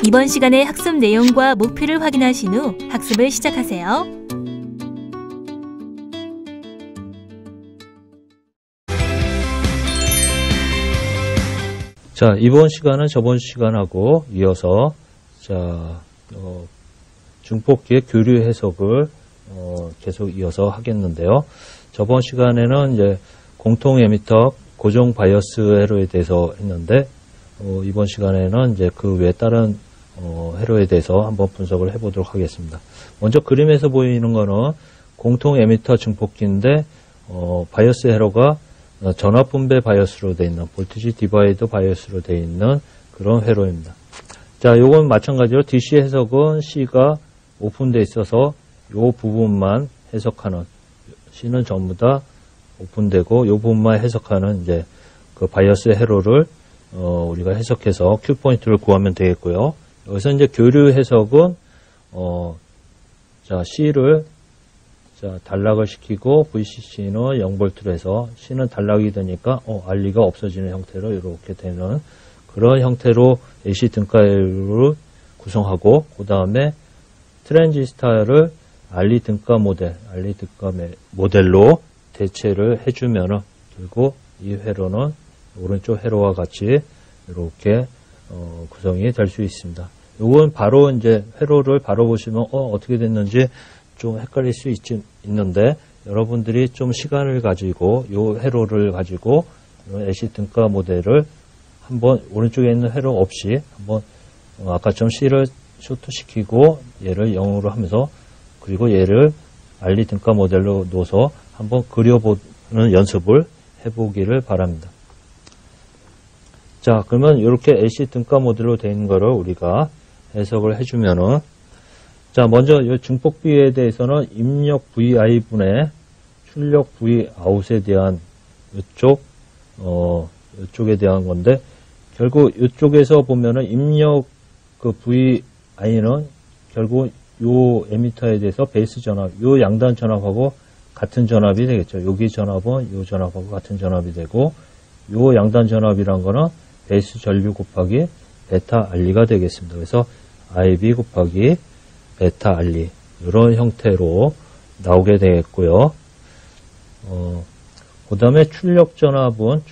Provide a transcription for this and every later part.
이번 시간의 학습 내용과 목표를 확인하신 후 학습을 시작하세요. 자, 이번 시간은 저번 시간하고 이어서 중폭기의 교류 해석을 계속 이어서 하겠는데요. 저번 시간에는 이제 공통 에미터 고정 바이어스 회로에 대해서 했는데 이번 시간에는 이제 그 외 다른 회로에 대해서 한번 분석을 해보도록 하겠습니다. 먼저 그림에서 보이는 거는 공통 에미터 증폭기인데 바이어스 회로가 전압 분배 바이어스로 되어 있는 볼티지 디바이더 바이어스로 되어 있는 그런 회로입니다. 자, 요건 마찬가지로 DC 해석은 C가 오픈되어 있어서 요 부분만 해석하는, C는 전부 다 오픈되고 요 부분만 해석하는 이제 그 바이어스 회로를 우리가 해석해서 Q 포인트를 구하면 되겠고요. 여기서 이제 교류 해석은 C를 단락을 시키고 VCC는 0V로 해서 C는 단락이 되니까 RE가 없어지는 형태로 이렇게 되는 그런 형태로 AC 등가를 구성하고, 그 다음에 트랜지스터를 RE 등가 모델로 대체를 해주면은, 그리고 이 회로는 오른쪽 회로와 같이 이렇게 구성이 될 수 있습니다. 이건 바로 이제 회로를 바로 보시면 어떻게 됐는지 좀 헷갈릴 수 있는데, 여러분들이 좀 시간을 가지고 이 회로를 가지고 AC 등가 모델을 한번 오른쪽에 있는 회로 없이 한번 아까처럼 C를 쇼트시키고 얘를 0으로 하면서, 그리고 얘를 RE 등가 모델로 놓아서 한번 그려보는 연습을 해보기를 바랍니다. 자, 그러면 이렇게 AC 등가 모델로 되어 있는 거를 우리가 해석을 해주면은, 자, 먼저 이 증폭비에 대해서는 입력 VI분의 출력 Vout에 대한 이쪽에 대한 건데, 결국 이쪽에서 보면은 입력 그 VI는 결국 요 에미터에 대해서 베이스 전압, 요 양단 전압하고 같은 전압이 되겠죠. 여기 전압은 요 전압하고 같은 전압이 되고, 요 양단 전압이란 거는 베이스 전류 곱하기 베타 RE가 되겠습니다. 그래서 IB 곱하기 베타 RE 이런 형태로 나오게 되겠고요. 그 다음에 출력 전압은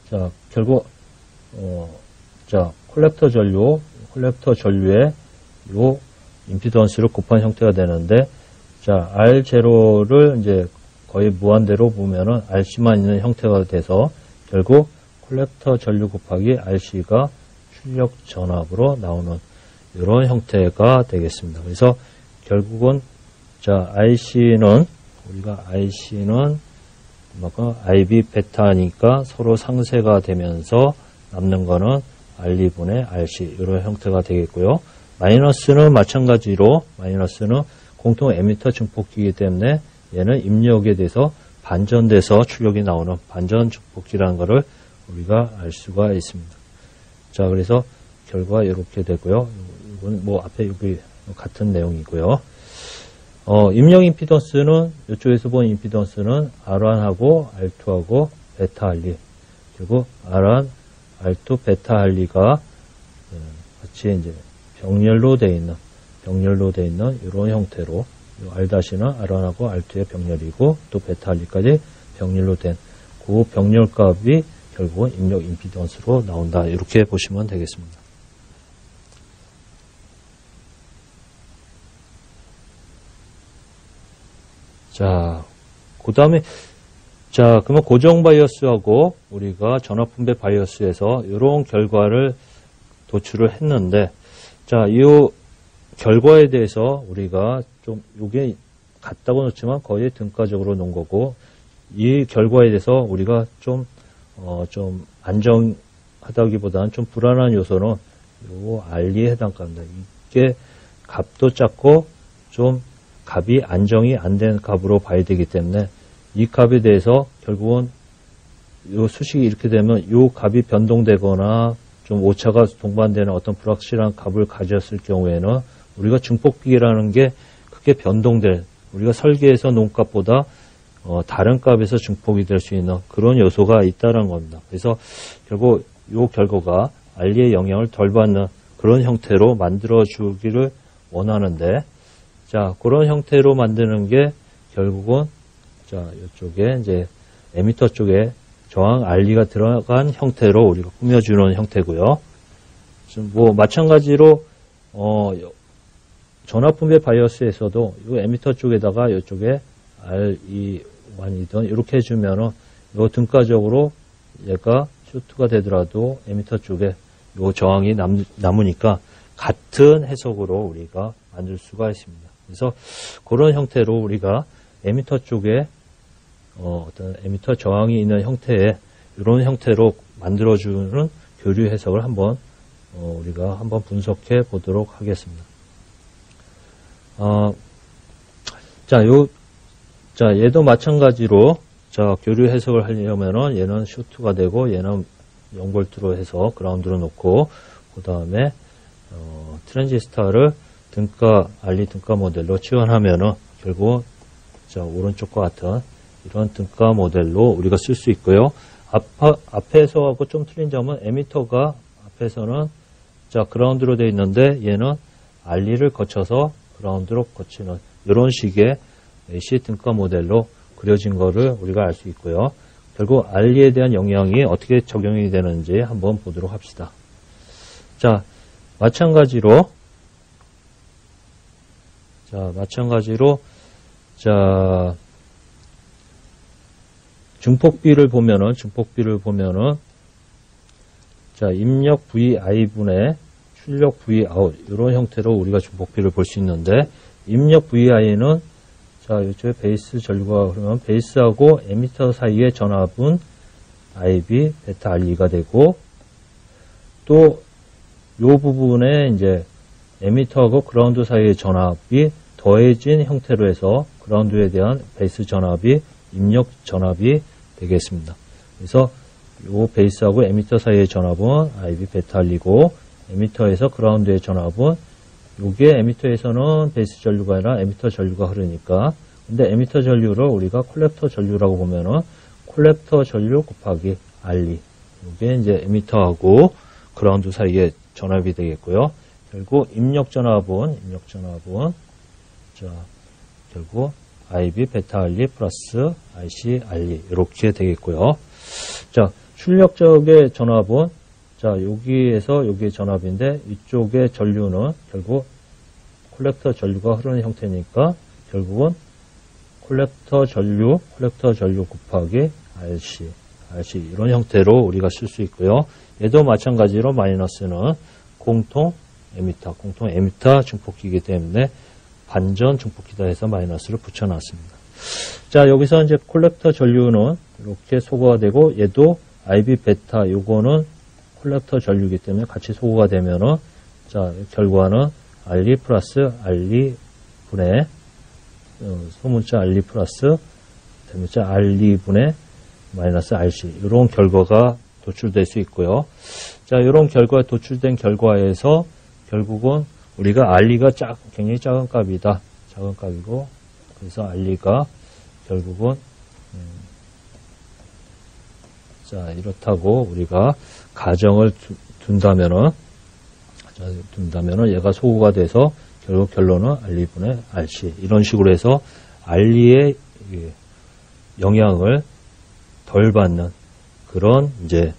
자, 결국 콜렉터 전류에 요 임피던스를 곱한 형태가 되는데, 자, R0를 이제 거의 무한대로 보면은 RC만 있는 형태가 돼서 결국 콜렉터 전류 곱하기 RC가 출력 전압으로 나오는 이런 형태가 되겠습니다. 그래서 결국은 IC는 IB 베타니까 서로 상쇄가 되면서 남는 거는 RE분의 RC 이런 형태가 되겠고요. 마이너스는 마찬가지로 마이너스는 공통 에미터 증폭기이기 때문에 얘는 입력에 대해서 반전돼서 출력이 나오는 반전 증폭기라는 것을 우리가 알 수가 있습니다. 자, 그래서 결과가 이렇게 되고요. 이건 뭐 앞에 여기 같은 내용이고요. 입력 임피던스는 이쪽에서 본 임피던스는 R1하고 R2하고 베타 RE, 그리고 R1, R2, 베타 RE가 같이 이제 병렬로 되어 있는 이런 형태로, R-는 R1하고 R2의 병렬이고 또 베타 RE까지 병렬로 된 그 병렬값이 결국은 입력 임피던스로 나온다. 이렇게 보시면 되겠습니다. 자, 그 다음에, 그러면 고정 바이어스하고 우리가 전압 분배 바이어스에서 이런 결과를 도출을 했는데, 자, 이 결과에 대해서 우리가 좀, 요게 같다고 놓지만 거의 등가적으로 놓은 거고, 이 결과에 대해서 우리가 좀 안정하다기보다는 좀 불안한 요소는 요 RE에 해당합니다. 이게 값도 작고 좀 값이 안정이 안 된 값으로 봐야 되기 때문에 이 값에 대해서 결국은 요 수식이 이렇게 되면 요 값이 변동되거나 좀 오차가 동반되는 어떤 불확실한 값을 가졌을 경우에는 우리가 증폭비라는 게 크게 변동될, 우리가 설계해서 놓은 값보다 다른 값에서 증폭이 될 수 있는 그런 요소가 있다는 겁니다. 그래서 결국 요 결과가 알리의 영향을 덜 받는 그런 형태로 만들어주기를 원하는데, 자, 그런 형태로 만드는 게 결국은, 자, 이쪽에 이제 에미터 쪽에 저항 알리가 들어간 형태로 우리가 꾸며주는 형태고요. 뭐, 마찬가지로, 전압분배 바이어스에서도 이 에미터 쪽에다가 이쪽에 RE1이든 이렇게 해주면은 요 등가적으로 얘가 쇼트가 되더라도 에미터 쪽에 요 저항이 남으니까 같은 해석으로 우리가 만들 수가 있습니다. 그래서 그런 형태로 우리가 에미터 쪽에 어떤 에미터 저항이 있는 형태의 이런 형태로 만들어주는 교류 해석을 한번 우리가 한번 분석해 보도록 하겠습니다. 자, 얘도 마찬가지로 자, 교류 해석을 하려면은 얘는 쇼트가 되고 얘는 0V로 해서 그라운드로 놓고 그 다음에 트랜지스터를 알리 등가 모델로 치환하면은 결국 자, 오른쪽과 같은 이런 등가 모델로 우리가 쓸 수 있고요. 앞에서하고 좀 틀린 점은 에미터가 앞에서는 자, 그라운드로 되어 있는데 얘는 알리를 거쳐서 그라운드로 거치는 이런 식의 AC 등가 모델로 그려진 거를 우리가 알 수 있고요. 결국 알리에 대한 영향이 어떻게 적용이 되는지 한번 보도록 합시다. 자, 마찬가지로 증폭비를 보면은 자, 입력 VI분의 출력 VOut 이런 형태로 우리가 증폭비를 볼 수 있는데 입력 VI는 자, 이쪽에 베이스 전류가 흐르면 베이스하고 에미터 사이의 전압은 IB 베타 RE가 되고 또 요 부분에 이제 에미터하고 그라운드 사이의 전압이 더해진 형태로 해서 그라운드에 대한 베이스 전압이 입력 전압이 되겠습니다. 그래서 요 베이스하고 에미터 사이의 전압은 IB 베타 RE고 에미터에서 그라운드의 전압은 요게 에미터에서는 베이스 전류가 아니라 에미터 전류가 흐르니까 근데 에미터 전류를 우리가 콜렉터 전류라고 보면은 콜렉터 전류 곱하기 RE 요게 이제 에미터하고 그라운드 사이의 전압이 되겠고요. 결국 입력 전압은 자 결국 IB 베타 RE 플러스 IC RE 이렇게 되겠고요. 자 출력 쪽의 전압은 자 여기에서 여기의 전압인데 이쪽의 전류는 결국 콜렉터 전류가 흐르는 형태니까 결국은 콜렉터 전류 곱하기 RC 이런 형태로 우리가 쓸 수 있고요. 얘도 마찬가지로 마이너스는 공통 에미터 증폭기이기 때문에 반전 증폭기다 해서 마이너스를 붙여놨습니다. 자 여기서 이제 콜렉터 전류는 이렇게 소거가 되고 얘도 IB 베타 요거는 콜렉터 전류이기 때문에 같이 소거가 되면은 자 결과는 RE 플러스 RE 분의 소문자 RE 플러스 대문자 RE 분의 마이너스 RC 이런 결과가 도출될 수 있고요. 자 이런 결과 도출된 결과에서 결국은 우리가 RE가 굉장히 작은 값이다. 작은 값이고 그래서 RE가 결국은 자 이렇다고 우리가 가정을 둔다면은 얘가 소구가 돼서 결국 결론은 RE분의 RC 이런 식으로 해서 RE의 영향을 덜 받는 그런 이제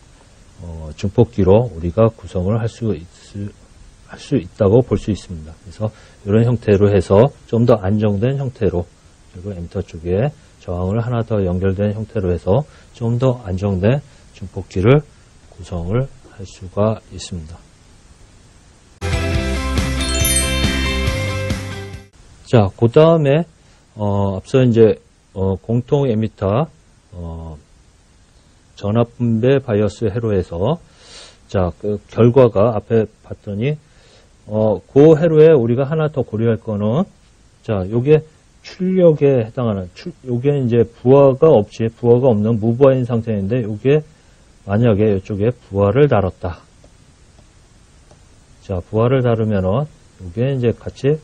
증폭기로 우리가 구성을 할 수 있다고 볼 수 있습니다. 그래서 이런 형태로 해서 좀 더 안정된 형태로 그리고 에미터 쪽에 저항을 하나 더 연결된 형태로 해서 좀 더 안정된 증폭기를 구성을 할 수가 있습니다. 자, 그 다음에 앞서 이제 공통 에미터 전압 분배 바이어스 회로에서 자, 그 결과가 앞에 봤더니 그 회로에 우리가 하나 더 고려할 거는 자, 요게 출력에 해당하는 요게 이제 부하가 없는 무부하인 상태인데 요게 만약에 이쪽에 부하를 달았다. 자, 부하를 다루면은 요게 이제 같이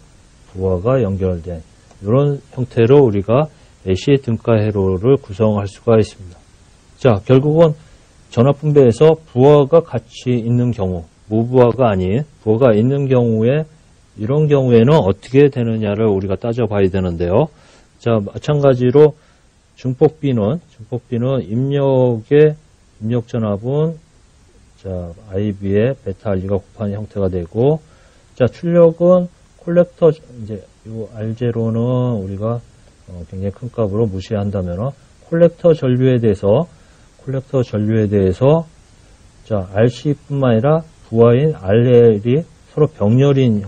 부하가 연결된 이런 형태로 우리가 AC 등가 회로를 구성할 수가 있습니다. 자, 결국은 전압 분배에서 부하가 같이 있는 경우, 무부하가 아닌 부하가 있는 경우에 이런 경우에는 어떻게 되느냐를 우리가 따져봐야 되는데요. 자, 마찬가지로 증폭비는 입력 전압은 자, IB의 베타 R가 곱한 형태가 되고, 자, 출력은 콜렉터, 이제, 요 R0는 우리가 굉장히 큰 값으로 무시한다면, 콜렉터 전류에 대해서, 자, RC뿐만 아니라 부하인 RL이 서로 병렬인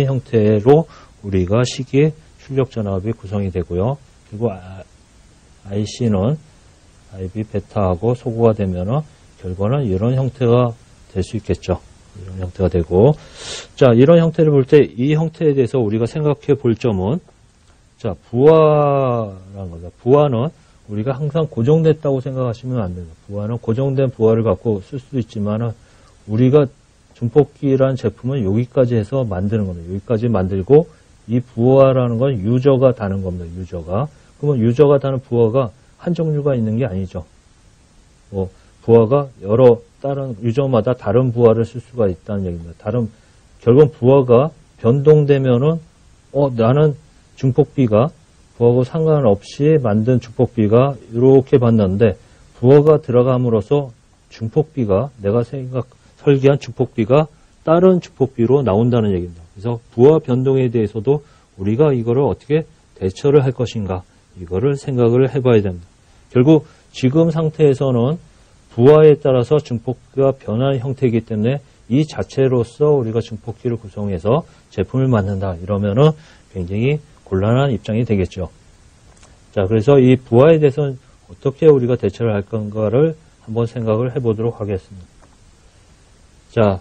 형태로 우리가 시기 출력 전압이 구성이 되고요. 그리고 IC는 IB 베타하고 소구가 되면은, 결과는 이런 형태가 될 수 있겠죠. 이런 형태가 되고, 자, 이런 형태를 볼 때 이 형태에 대해서 우리가 생각해 볼 점은, 자, 부하라는 거죠. 부하는 우리가 항상 고정됐다고 생각하시면 안 됩니다. 부하는 고정된 부하를 갖고 쓸 수도 있지만, 우리가 증폭기라는 제품은 여기까지 해서 만드는 겁니다. 여기까지 만들고, 이 부하라는 건 유저가 다는 겁니다. 유저가. 그러면 유저가 다는 부하가 한 종류가 있는 게 아니죠. 부하가 여러 다른 유저마다 다른 부하를 쓸 수가 있다는 얘기입니다. 결국 부하가 변동되면은 나는 증폭비가 부하고 상관없이 만든 증폭비가 이렇게 봤는데 부하가 들어감으로써 증폭비가 내가 설계한 증폭비가 다른 증폭비로 나온다는 얘기입니다. 그래서 부하 변동에 대해서도 우리가 이거를 어떻게 대처를 할 것인가 이거를 생각을 해봐야 됩니다. 결국 지금 상태에서는 부하에 따라서 증폭기가 변하는 형태이기 때문에 이 자체로서 우리가 증폭기를 구성해서 제품을 만든다 이러면은 굉장히 곤란한 입장이 되겠죠. 자, 그래서 이 부하에 대해서는 어떻게 우리가 대처를 할 건가를 한번 생각을 해보도록 하겠습니다. 자,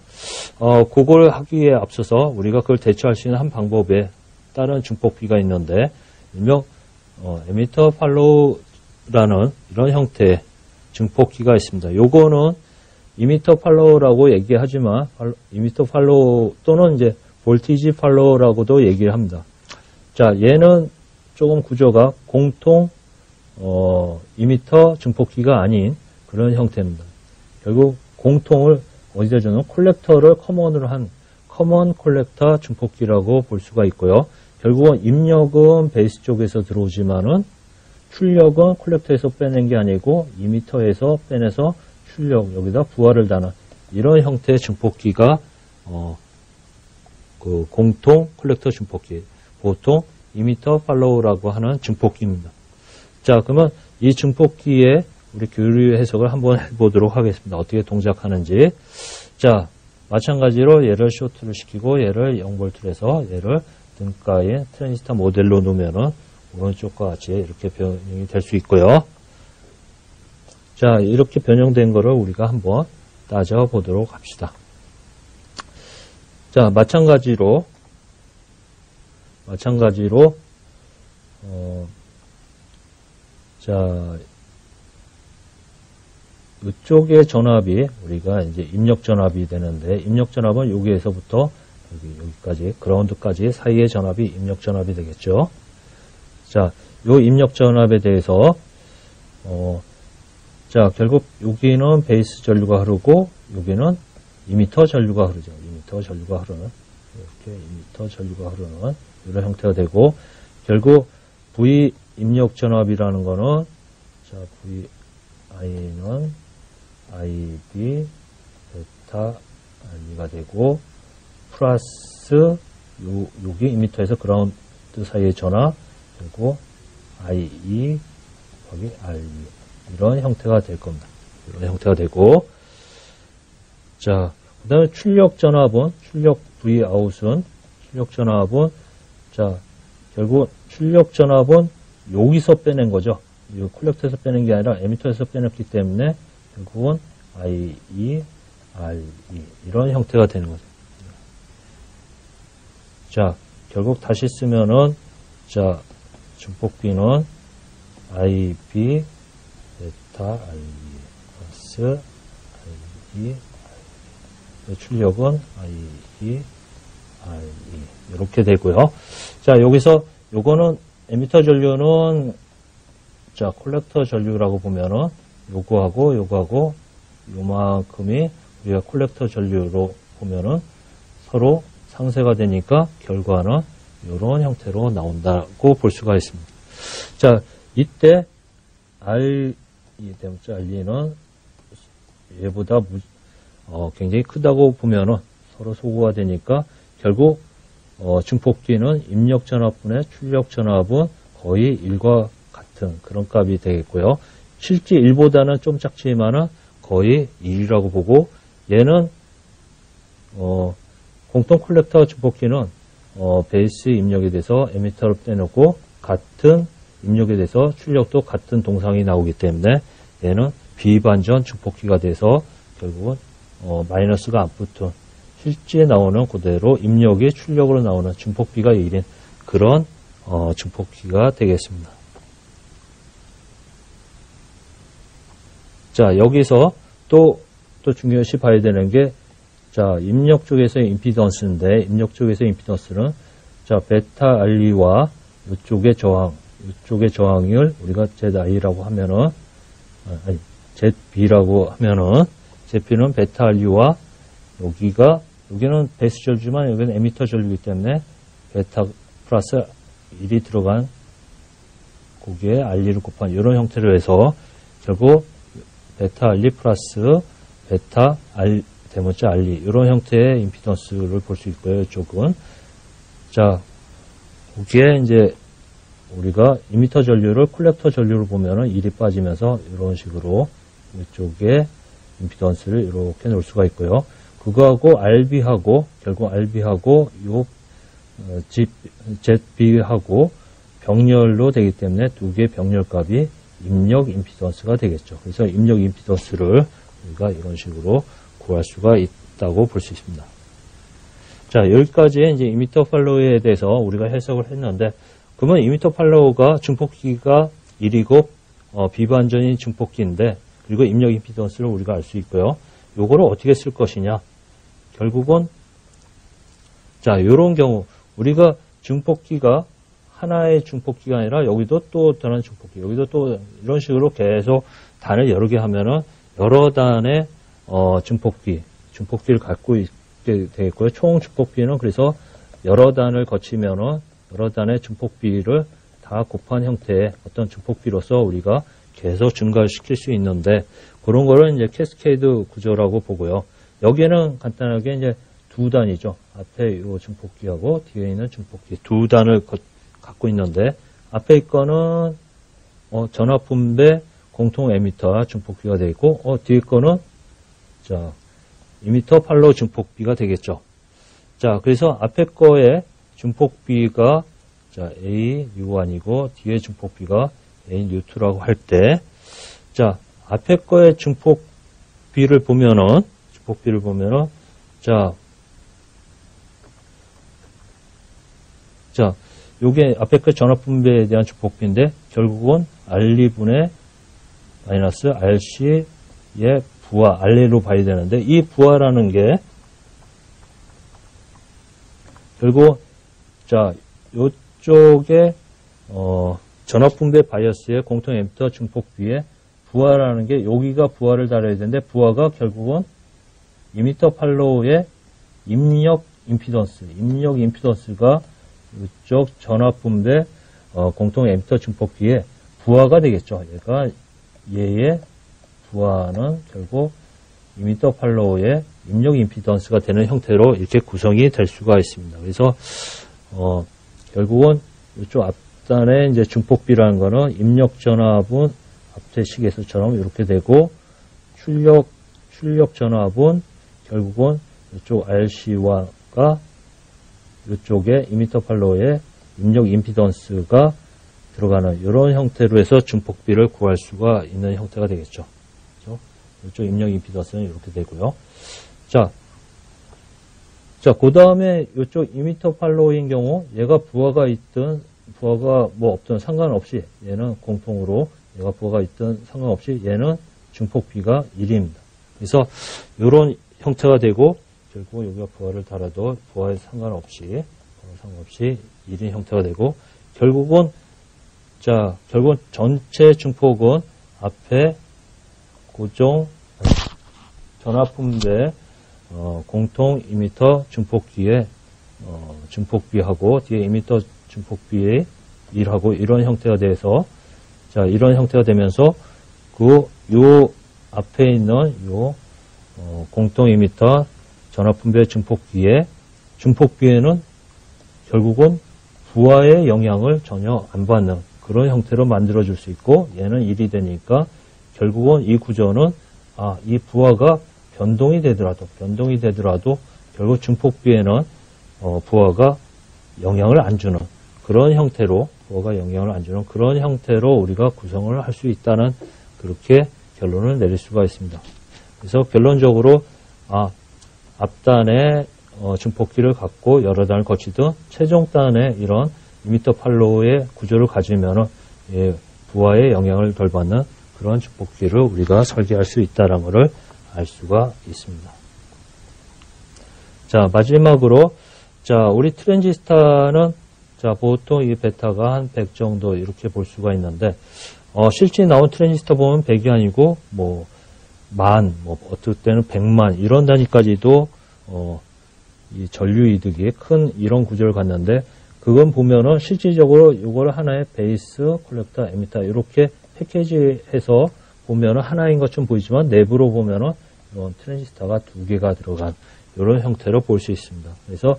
그걸 하기에 앞서서 우리가 그걸 대처할 수 있는 한 방법에 다른 증폭기가 있는데 일명 에미터 팔로우라는 이런 형태의 증폭기가 있습니다. 요거는 이미터 팔로우라고 얘기하지만 이미터 팔로우 또는 이제 볼티지 팔로우라고도 얘기를 합니다. 자, 얘는 조금 구조가 공통 이미터 증폭기가 아닌 그런 형태입니다. 결국 공통을 어디다 주는 콜렉터를 커먼으로 한 커먼 콜렉터 증폭기라고 볼 수가 있고요. 결국은 입력은 베이스 쪽에서 들어오지만은 출력은 콜렉터에서 빼낸 게 아니고 이미터에서 빼내서 출력 여기다 부하를 다는 이런 형태의 증폭기가 그 공통 콜렉터 증폭기 보통 이미터 팔로우라고 하는 증폭기입니다. 자, 그러면 이 증폭기의 우리 교류 해석을 한번 해보도록 하겠습니다. 어떻게 동작하는지. 자, 마찬가지로 얘를 쇼트를 시키고 얘를 0V로 해서 얘를 등가인 트랜지스터 모델로 놓으면은 오른쪽과 같이 이렇게 변형이 될 수 있고요. 자, 이렇게 변형된 거를 우리가 한번 따져보도록 합시다. 자, 마찬가지로 자, 이쪽의 전압이 우리가 이제 입력 전압이 되는데 입력 전압은 여기에서부터 여기까지 그라운드까지 사이의 전압이 입력 전압이 되겠죠. 자, 요 입력 전압에 대해서 자, 결국 여기는 베이스 전류가 흐르고 여기는 이미터 전류가 흐르죠. 이미터 전류가 흐르는 이렇게 이미터 전류가 흐르는 이런 형태가 되고 결국 V 입력 전압이라는 거는 자, VI는 IB 베타 R가 되고 플러스 여기 이미터에서 그라운드 사이의 전압 그리고 IE 거기 RE 이런 형태가 될 겁니다. 이런 형태가 되고 자, 그 다음에 출력 전압은 출력 V 아웃은 출력 전압은 자, 결국 출력 전압은 여기서 빼낸 거죠. 이 콜렉터에서 빼낸 게 아니라 에미터에서 빼냈기 때문에 결국은 IE, RE 이런 형태가 되는 거죠. 자, 결국 다시 쓰면은 자, 증폭비는 IB 베타 RE 플러스 IE RE 출력은 IE RE 이렇게 되고요. 자, 여기서 요거는 에미터 전류는 자, 콜렉터 전류라고 보면은 요거하고 요만큼이 우리가 콜렉터 전류로 보면은 서로 상쇄가 되니까 결과는 이런 형태로 나온다고 볼 수가 있습니다. 자, 이때 R, RE는 얘보다 굉장히 크다고 보면은 서로 소구가 되니까 결국 증폭기는 입력 전압분의 출력 전압은 거의 1과 같은 그런 값이 되겠고요. 실제 1보다는 좀 작지만은 거의 1이라고 보고, 얘는 공통 콜렉터 증폭기는 베이스 입력에 대해서 에미터로 떼놓고 같은 입력에 대해서 출력도 같은 동상이 나오기 때문에 얘는 비반전 증폭기가 돼서 결국은 마이너스가 안 붙은 실제 나오는 그대로 입력이 출력으로 나오는 증폭비가 1인 그런 증폭기가 되겠습니다. 자, 여기서 또 중요시 봐야 되는 게, 자, 입력 쪽에서의 임피던스인데, 입력 쪽에서의 임피던스는, 자, 베타 RE와 이쪽의 저항을 우리가 ZI라고 하면은, ZB라고 하면은, ZB는 베타 RE와 여기는 베이스 전류지만 여기는 에미터 전류이기 때문에 베타 플러스 1이 들어간 거기에 RE를 곱한 이런 형태로 해서 결국 베타 RE 플러스 베타 대문자 RE 이런 형태의 임피던스를 볼 수 있고요. 이쪽은 자, 거기에 이제 우리가 이미터 전류를 콜렉터 전류를 보면은 1이 빠지면서 이런 식으로 이쪽에 임피던스를 이렇게 놓을 수가 있고요. 그거하고 RB하고 결국 RB하고 요 ZB하고 병렬로 되기 때문에 두 개의 병렬값이 입력 임피던스가 되겠죠. 그래서 입력 임피던스를 우리가 이런 식으로 구할 수가 있다고 볼 수 있습니다. 자, 여기까지 이제 이미터 팔로우에 대해서 우리가 해석을 했는데, 그러면 이미터 팔로우가 증폭기가 1이고 비반전인 증폭기인데, 그리고 입력 임피던스를 우리가 알 수 있고요. 요거를 어떻게 쓸 것이냐? 결국은 자, 요런 경우 우리가 증폭기가 하나의 증폭기가 아니라 여기도 또 다른 증폭기, 여기도 또 이런 식으로 계속 단을 여러 개 하면은 여러 단의 증폭기를 갖고 있게 되겠고요. 총 증폭비는 그래서 여러 단을 거치면은 여러 단의 증폭비를 다 곱한 형태의 어떤 증폭비로서 우리가 계속 증가시킬 수 있는데, 그런 거를 이제 캐스케이드 구조라고 보고요. 여기에는 간단하게 이제 두 단이죠. 앞에 이 증폭기하고 뒤에 있는 증폭기 두 단을 갖고 있는데, 앞에 거는 전압 분배 공통 에미터 증폭비가 되어 있고, 뒤에 거는 자, 이미터 팔로우 증폭비가 되겠죠. 자, 그래서 앞에 거에 증폭비가 자, A U1이고 뒤에 증폭비가 A U2라고 할 때, 자, 앞에 거의 증폭비를 보면은, 자, 요게 앞에 거 전압 분배에 대한 증폭비인데, 결국은 RE분의 마이너스 RC의 부하, RE로 봐야 되는데, 이 부하라는 게, 결국, 자, 요쪽에, 전압 분배 바이어스의 공통 에미터 증폭비에 부하라는 게 여기가 부하를 달아야 되는데, 부하가 결국은 이미터 팔로우의 입력 임피던스가 이쪽 전압 분배 공통 에미터 증폭비에 부하가 되겠죠. 얘의 부하는 결국 이미터 팔로우의 입력 임피던스가 되는 형태로 이렇게 구성이 될 수가 있습니다. 그래서 결국은 이쪽 앞단에 이제 증폭비라는 거는 입력 전압은 앞에 식에서처럼 이렇게 되고, 출력 전압은 결국은 이쪽 RC와가 이쪽에 이미터 팔로우의 입력 임피던스가 들어가는 이런 형태로 해서 증폭비를 구할 수가 있는 형태가 되겠죠. 그렇죠? 이쪽 입력 임피던스는 이렇게 되고요. 자, 그 다음에 이쪽 이미터 팔로우인 경우 얘가 부하가 있든 부하가 뭐 없든 상관없이 얘는 공통으로 얘가 부하가 있든 상관없이 얘는 증폭비가 1입니다. 그래서 이런 형태가 되고, 결국 여기가 부하를 달아도 부하에 상관없이 1인 형태가 되고, 결국은 전체 증폭은 앞에 고정 전압분배 공통 이미터 증폭기에 증폭비하고 뒤에 이미터 증폭비에 1하고 이런 형태가 돼서 자 이런 형태가 되면서 요 앞에 있는 요 공통 이미터 전압분배 증폭비에는 결국은 부하의 영향을 전혀 안 받는 그런 형태로 만들어 줄 수 있고 얘는 1이 되니까 결국은 이 구조는 이 부하가 변동이 되더라도 결국 증폭비에는 부하가 영향을 안 주는 그런 형태로 그런 형태로 우리가 구성을 할 수 있다는 그렇게 결론을 내릴 수가 있습니다. 그래서 결론적으로 앞단에 증폭기를 갖고 여러 단을 거치든 최종 단에 이런 이미터 팔로우의 구조를 가지면은 부하의 영향을 덜 받는 그런 증폭기를 우리가 설계할 수 있다는 것을 알 수가 있습니다. 자, 마지막으로 우리 트랜지스타는 보통 이 베타가 한 100 정도 이렇게 볼 수가 있는데 실제 나온 트랜지스터 보면 100이 아니고 어떨 때는 100만 이런 단위까지도 이 전류 이득이 큰 이런 구조를 갖는데 그건 보면은 실질적으로 이걸 하나의 베이스, 콜렉터, 에미터 이렇게 패키지해서 보면은 하나인 것처럼 보이지만 내부로 보면은 이런 트랜지스터가 2개가 들어간 이런 형태로 볼 수 있습니다. 그래서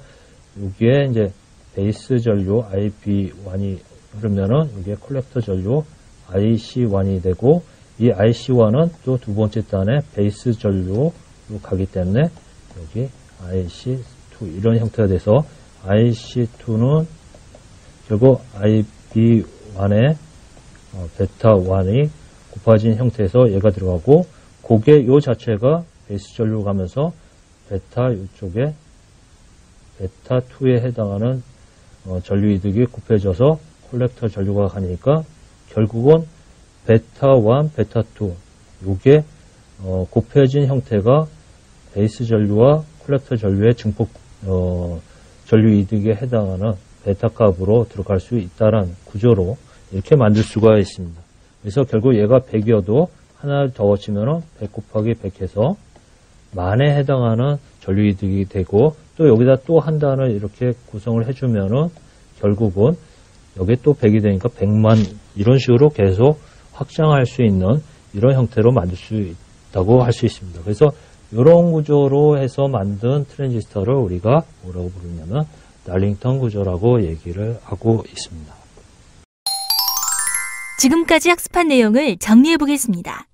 여기에 이제 베이스 전류 IB1이 흐르면은 여기에 콜렉터 전류 IC1이 되고 이 IC1은 또 두 번째 단에 베이스 전류로 가기 때문에 여기 IC2 이런 형태가 돼서 IC2는 결국 IB1에 베타1이 곱해진 형태에서 얘가 들어가고 그게 요 자체가 베이스 전류로 가면서 베타 이쪽에 베타2에 해당하는 전류 이득이 곱해져서 콜렉터 전류가 가니까 결국은 베타1, 베타2 요게 곱해진 형태가 베이스 전류와 콜렉터 전류의 증폭 전류 이득에 해당하는 베타 값으로 들어갈 수 있다는 구조로 이렇게 만들 수가 있습니다. 그래서 결국 얘가 100이어도 하나를 더 치면은 100 곱하기 100 해서 만에 해당하는 전류 이득이 되고 또 여기다 또 한 단을 이렇게 구성을 해주면은 결국은 여기에 또 100이 되니까 100만 이런 식으로 계속 확장할 수 있는 이런 형태로 만들 수 있다고 할 수 있습니다. 그래서 이런 구조로 해서 만든 트랜지스터를 우리가 뭐라고 부르냐면 달링턴 구조라고 얘기를 하고 있습니다. 지금까지 학습한 내용을 정리해 보겠습니다.